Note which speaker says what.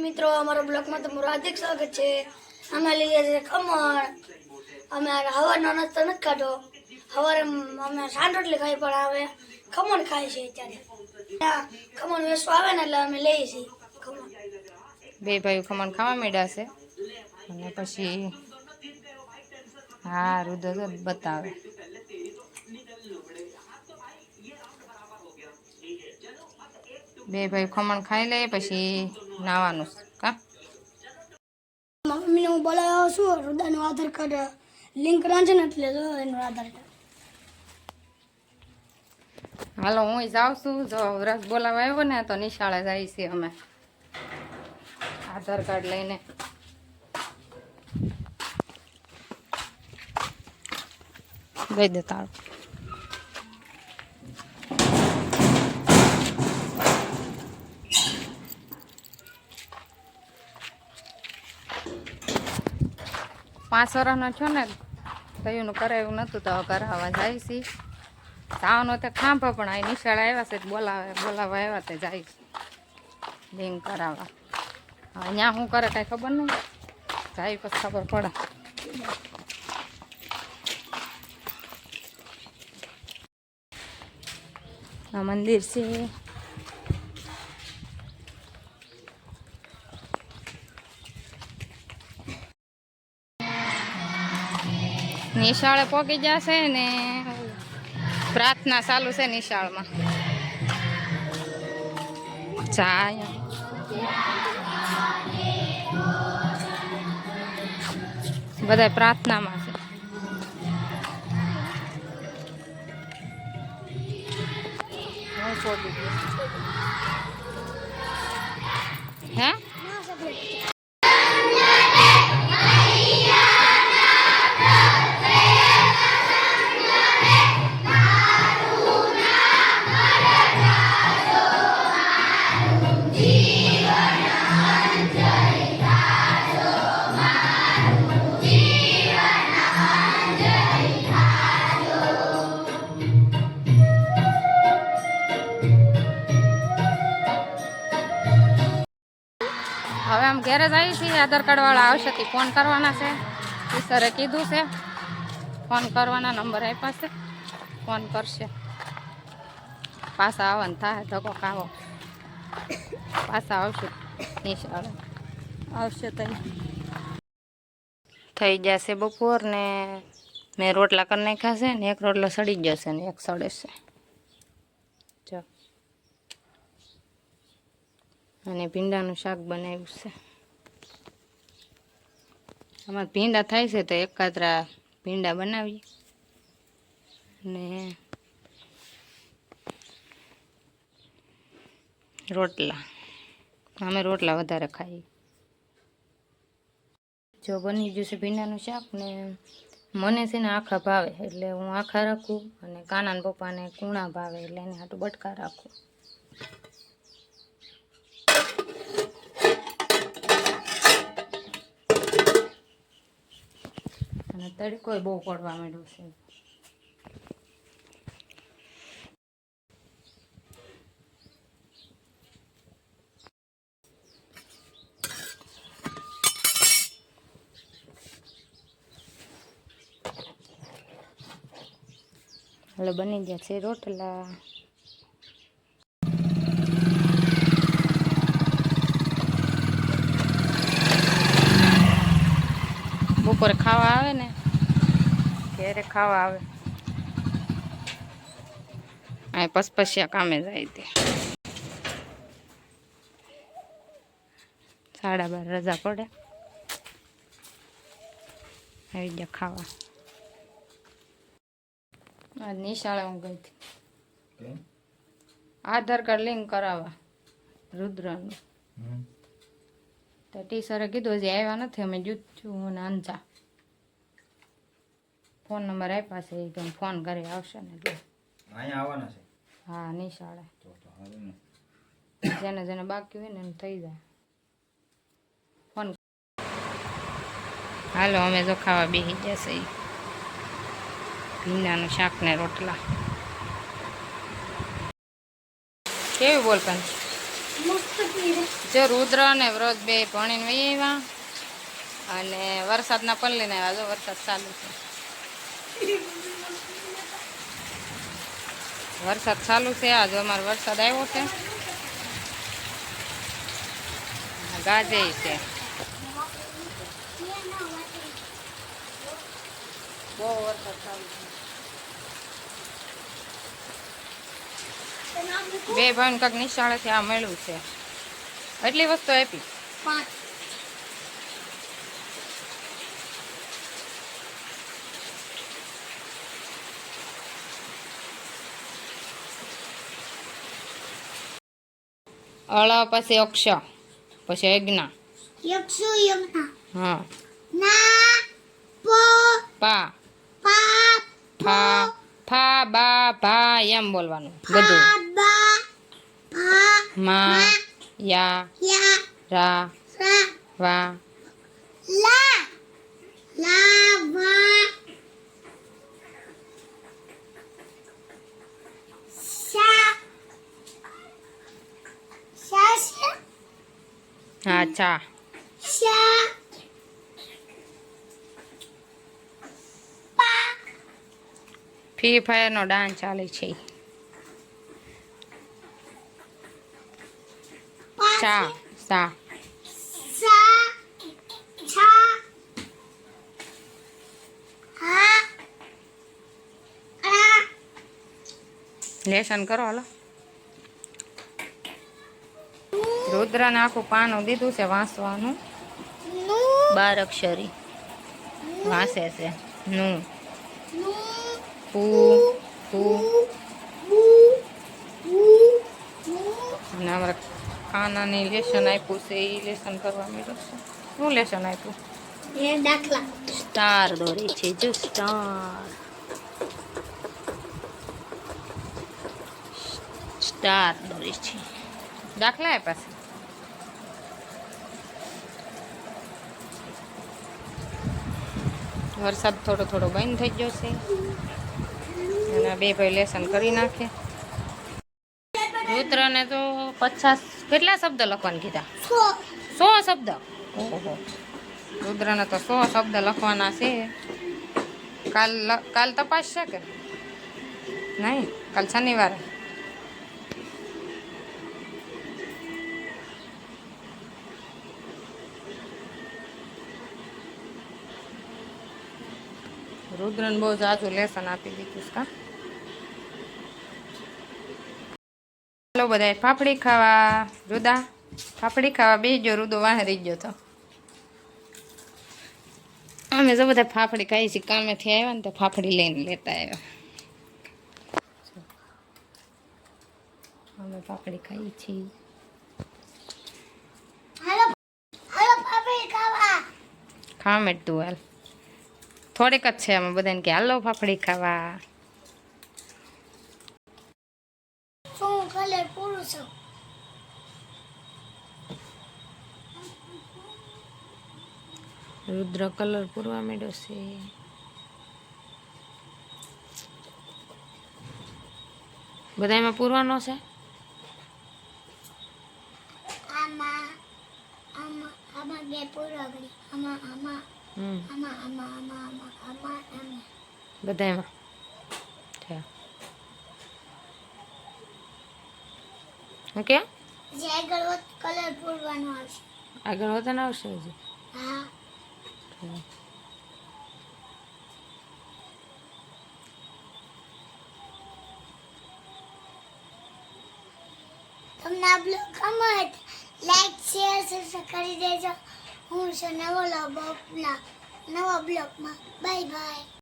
Speaker 1: મિત્રો, અમારો બ્લોગમાં તમારું હાર્દિક સ્વાગત છે। અમે લઈ ગયા છે ખમણ। અમે હવારનો નાસ્તો નથી ખાધો। સવારે અમે સાંજ રોટલી ખાઈ, પણ હવે ખમણ ખાય છે અત્યારે। ખમણ વેચવા આવે ને એટલે અમે લઈએ છીએ ખમણ।
Speaker 2: બે ભાઈઓ ખમણ ખાવા માંડ્યા છે અને પછી હા રુદ્ર બતાવે બે ભાઈ ખમણ ખાઈ લે પછી નાવાનું કા
Speaker 1: મમ્મીને હું બોલાવ્યો છું, રુદાનું આધાર કાર્ડ લિંક રાંધે ને એટલે જો એનું આધાર કાર્ડ।
Speaker 2: હાલો હું જાઉં છું। જો વ્રત બોલાવા આવ્યો ને તો નિશાળે જાય છે અમે આધાર કાર્ડ લઈને। દઈ દે તાળું। પાંચ વર્ષનો છો ને કયું કરાયું નતું તો કરાવવા જાય છે। સાવનો તો ખાંભા પણ આ નિશાળે આવ્યા છે બોલાવા આવ્યા તે જાય છે લિંક કરાવવા। અહીંયા શું કરે કાંઈ ખબર નહીં, જાય પછી ખબર પડે। આ મંદિર છે। નિશાળે પહોંચી જશે ને પ્રાર્થના ચાલુ છે નિશાળમાં। જાય બધા પ્રાર્થનામાં છે। હે હવે આમ ઘેરે જાય છે। આધાર કાર્ડ વાળા આવશે તે ફોન કરવાના છે। સરે કીધું છે ફોન કરવાના, નંબર આપ્યા છે, ફોન કરશે। પાછા આવવાનું થાય ધક્કો ખાવો, પાછા આવશે નિશાળે આવશે તો થઈ જશે બપોર ને મેં રોટલા કરી નાખ્યા છે ને એક રોટલો સડી જશે ને એક સડે છે જો। અને ભીંડાનું શાક બનાવ્યું છે। અમારે ભીંડા થાય છે તો એકાદરા ભીંડા બનાવીએ ને રોટલા, અમે રોટલા વધારે ખાઈએ। જો બની ગયું છે ભીંડાનું શાક ને મને છે ને આખા ભાવે એટલે હું આખા રાખું અને કાનાના પપ્પાને કૂણા ભાવે એટલે એને હાટું બટકા રાખું। અને તડકો બહુ પડવા માંડ્યો છે। હાલો બની ગયા છે રોટલા। બપોરે ખાવા આવે ને ઘેરે ખાવા આવે આ પસપસિયા કામે જાય તે 12:30 રજા પડે આવી ગયા ખાવા। આજ નિશાળે હું ગઈ હતી આધાર કાર્ડ લિંક કરાવવા રુદ્રનું, તો ટીચરે કીધું હજી આવ્યા નથી, અમે જૂઠું હું નાનચા ફોન નંબર આપ્યા છે એ તમે ફોન કરી આવશે ને એટલે
Speaker 3: અહીંયા આવવાના છે।
Speaker 2: હા નિશાળે જેને જેને બાકી હોય ને એમ થઈ જાય ફોન। હાલો અમે જો ખાવા બેસી જશે ભીંડાનું શાક ને રોટલા। કેવી બોલ પણ
Speaker 1: મસ્ત પીરે.
Speaker 2: જો રુદ્ર અને વ્રત બે ભણીને વહી આવ્યા અને વરસાદના પલ્લીને આવ્યા. જો વરસાદ ચાલુ છે. વરસાદ ચાલુ છે. આજે અમારો વરસાદ આવ્યો છે. ગાજે છે. બહુ વરસાદ ચાલુ છે. બે ભાઈ કાંક નિશાળેથી આ મળ્યું છે. એટલી વસ્તુ આપી.
Speaker 1: 5.
Speaker 2: અળ પછી અક્ષ પછી યજ્ઞ.
Speaker 1: યક્ષુ યજ્ઞ.
Speaker 2: હા.
Speaker 1: ના
Speaker 2: પા
Speaker 1: પા
Speaker 2: ફા ફા બા ભા એમ બોલવાનું બધું.
Speaker 1: બા ભા
Speaker 2: મા યા
Speaker 1: યા
Speaker 2: રા
Speaker 1: રા
Speaker 2: વા
Speaker 1: લા લા વા શા શા
Speaker 2: હા ચા
Speaker 1: શા પા
Speaker 2: ફ્રી ફાયરનો ડાન્સ ચાલે છે. ચા સા
Speaker 1: સા છા હા આ
Speaker 2: લેસન કરો હાલો. રુદ્રને આખું પાનું દીધું છે વાંચવાનું.
Speaker 1: નું
Speaker 2: 12 અક્ષરી વાંચે છે. નું
Speaker 1: નું
Speaker 2: પૂ પૂ
Speaker 1: બુ બુ
Speaker 2: અને અમારા ખાનાની લેસન આપ્યું છે. એ લેસન કરવા માંડ્યો છે. શું લેસન આપ્યું?
Speaker 1: એ દાખલા
Speaker 2: સ્ટાર દોરે છે. જો સ્ટાર સ્ટાર દોરે છે. દાખલા આપ્યા છે. વરસાદ થોડો થોડો બંધ થઈ ગયો છે અને બે ભાઈ લેસન કરી નાખે. રુદ્રને તો 50 કેટલા શબ્દ લખવાનું કીધા? 100 શબ્દ. ઓહો, રુદ્રને તો 100 શબ્દ લખવાના છે. કાલ તપાસ છે કે નહીં? કાલ શનિવારે. રુદ્રને બહુ જાજુ લેસન આપી દીધું છે. ચાલો બધા ફાફડી ખાવા. રુદા ફાફડી ખાવા બેસજો. રુદો વાહે રહી ગયો તો. અમે જો બધા ફાફડી ખાઈ છીએ. કામેથી આવ્યા ને તો ફાફડી લઈને લેતા આવ્યા. અમે ફાફડી ખાઈ છીએ.
Speaker 1: હાલો હાલો પાપડી ખાવા.
Speaker 2: ખાવા તું હાલ. થોડીક જ છે અમે બધાને કે હાલો ફાફડી ખાવા.
Speaker 1: શું કલર પૂરું છે?
Speaker 2: રુદ્ર કલર પૂરવા માંડ્યો છે. બધા એમાં પૂરવાનો છે.
Speaker 1: આમાં આમાં આમાં બે પૂરા ગળી. આમાં આમાં
Speaker 2: હમ
Speaker 1: આમાં આમાં આમાં આમાં આમાં આમાં
Speaker 2: બધા એમાં ઓકે.
Speaker 1: જે આગળ કલર પૂરવાનો આવશે.
Speaker 2: આગળ વધન આવશે હજી.
Speaker 1: હા તમને આ બ્લોગ ગમે લાઈક શેર સબસ્ક્રાઇબ કરી દેજો. હું છું નવા બ્લોગમાં. Bye bye.